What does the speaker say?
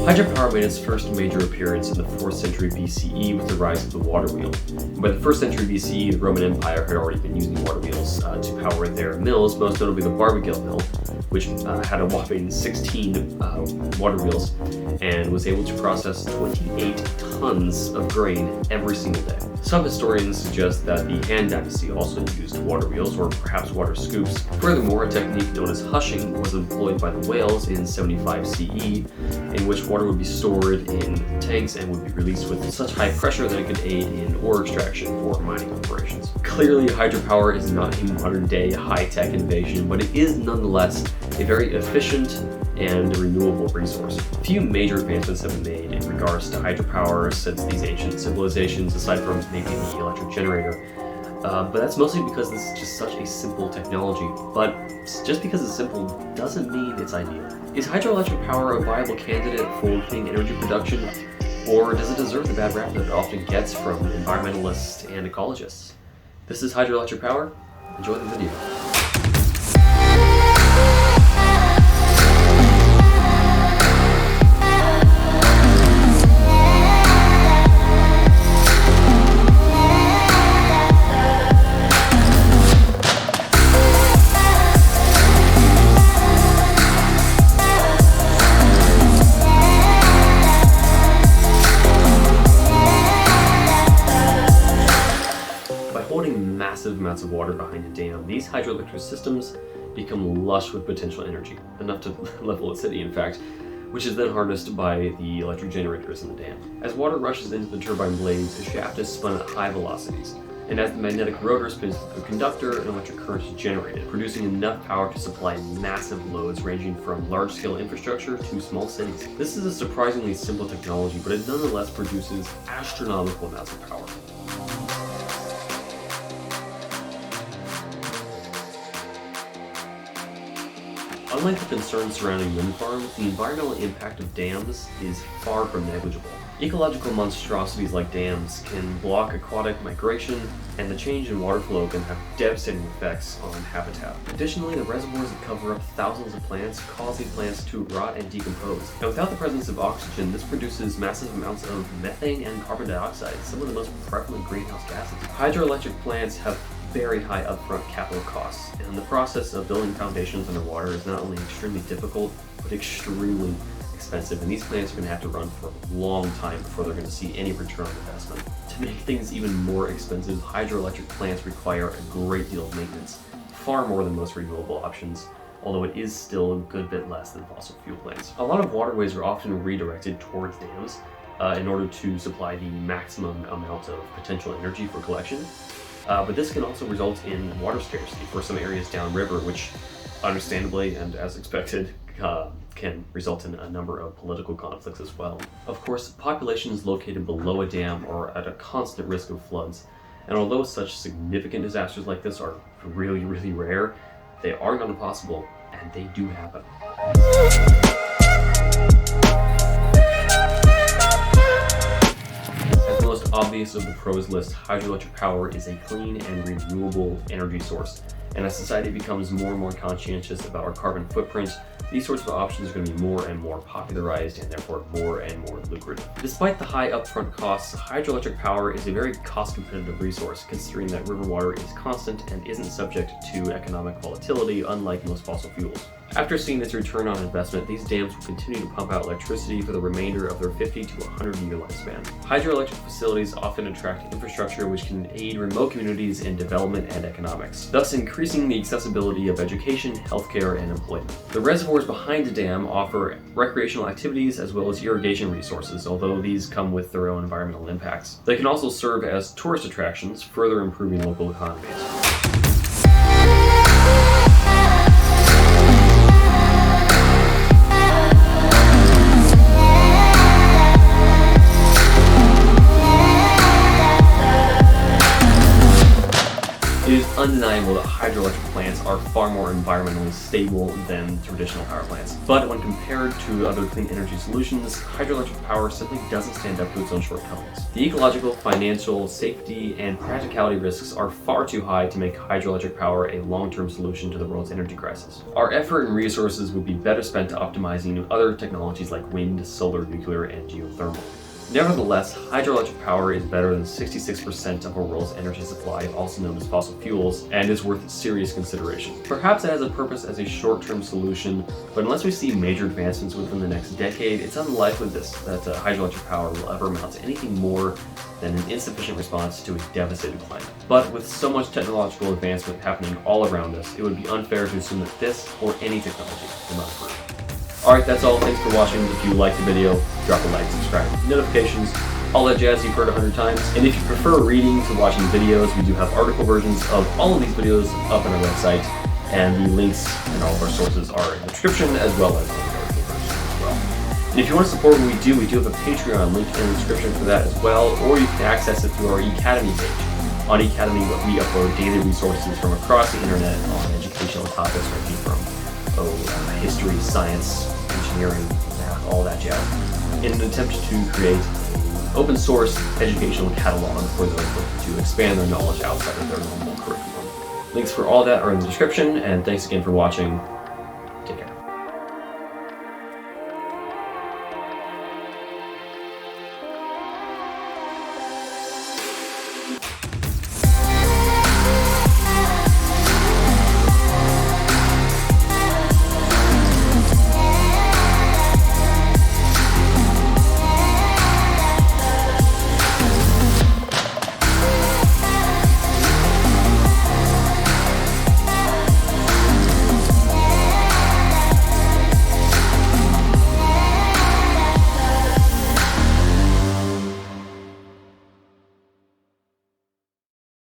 Hydropower made its first major appearance in the 4th century BCE with the rise of the water wheel. By the 1st century BCE, the Roman Empire had already been using water wheels to power their mills, most notably the Barbigil mill, which had a whopping 16 water wheels and was able to process 28 tons of grain every single day. Some historians suggest that the Han Dynasty also used water wheels or perhaps water scoops. Furthermore, a technique known as hushing was employed by the Wales in 75 CE, in which water would be stored in tanks and would be released with such high pressure that it could aid in ore extraction for mining operations. Clearly, hydropower is not a modern-day high-tech innovation, but it is nonetheless a very efficient and renewable resource. Few major advancements have been made in regards to hydropower since these ancient civilizations, aside from maybe the electric generator. But that's mostly because this is just such a simple technology. But just because it's simple doesn't mean it's ideal. Is hydroelectric power a viable candidate for clean energy production, or does it deserve the bad rap that it often gets from environmentalists and ecologists? This is hydroelectric power. Enjoy the video. Massive amounts of water behind a dam, these hydroelectric systems become lush with potential energy, enough to level a city in fact, which is then harnessed by the electric generators in the dam. As water rushes into the turbine blades, a shaft is spun at high velocities, and as the magnetic rotor spins through the conductor, an electric current is generated, producing enough power to supply massive loads ranging from large-scale infrastructure to small cities. This is a surprisingly simple technology, but it nonetheless produces astronomical amounts of power. Unlike the concerns surrounding wind farms, the environmental impact of dams is far from negligible. Ecological monstrosities like dams can block aquatic migration, and the change in water flow can have devastating effects on habitat. Additionally, the reservoirs that cover up thousands of plants cause these plants to rot and decompose. And without the presence of oxygen, this produces massive amounts of methane and carbon dioxide, some of the most prevalent greenhouse gases. Hydroelectric plants have very high upfront capital costs, and the process of building foundations underwater is not only extremely difficult, but extremely expensive, and these plants are going to have to run for a long time before they're going to see any return on investment. To make things even more expensive, hydroelectric plants require a great deal of maintenance, far more than most renewable options, although it is still a good bit less than fossil fuel plants. A lot of waterways are often redirected towards dams in order to supply the maximum amount of potential energy for collection. But this can also result in water scarcity for some areas downriver, which understandably and as expected can result in a number of political conflicts as well. Of course, populations located below a dam are at a constant risk of floods, and although such significant disasters like this are really rare, they are not impossible, and they do happen. Most obvious of the pros list, hydroelectric power is a clean and renewable energy source. And as society becomes more and more conscientious about our carbon footprint, these sorts of options are going to be more and more popularized and therefore more and more lucrative. Despite the high upfront costs, hydroelectric power is a very cost-competitive resource, considering that river water is constant and isn't subject to economic volatility, unlike most fossil fuels. After seeing its return on investment, these dams will continue to pump out electricity for the remainder of their 50 to 100-year lifespan. Hydroelectric facilities often attract infrastructure which can aid remote communities in development and economics, thus increasing the accessibility of education, healthcare, and employment. The reservoirs behind a dam offer recreational activities as well as irrigation resources, although these come with their own environmental impacts. They can also serve as tourist attractions, further improving local economies. It is undeniable that hydroelectric plants are far more environmentally stable than traditional power plants. But when compared to other clean energy solutions, hydroelectric power simply doesn't stand up to its own shortcomings. The ecological, financial, safety, and practicality risks are far too high to make hydroelectric power a long-term solution to the world's energy crisis. Our effort and resources would be better spent optimizing other technologies like wind, solar, nuclear, and geothermal. Nevertheless, hydroelectric power is better than 66% of our world's energy supply, also known as fossil fuels, and is worth serious consideration. Perhaps it has a purpose as a short-term solution, but unless we see major advancements within the next decade, it's unlikely that hydroelectric power will ever amount to anything more than an insufficient response to a devastating climate. But with so much technological advancement happening all around us, it would be unfair to assume that this or any technology will not improve. Alright, that's all. Thanks for watching. If you liked the video, drop a like, subscribe, notifications, all that jazz you've heard 100 times. And if you prefer reading to watching videos, we do have article versions of all of these videos up on our website, and the links and all of our sources are in the description as well as on the article version as well. And if you want to support what we do have a Patreon link in the description for that as well, or you can access it through our Ecademy page. On Ecademy, we upload daily resources from across the internet on educational topics ranging from history, science, engineering, math, all that jazz, in an attempt to create an open source educational catalog for those looking to expand their knowledge outside of their normal curriculum. Links for all that are in the description, and thanks again for watching.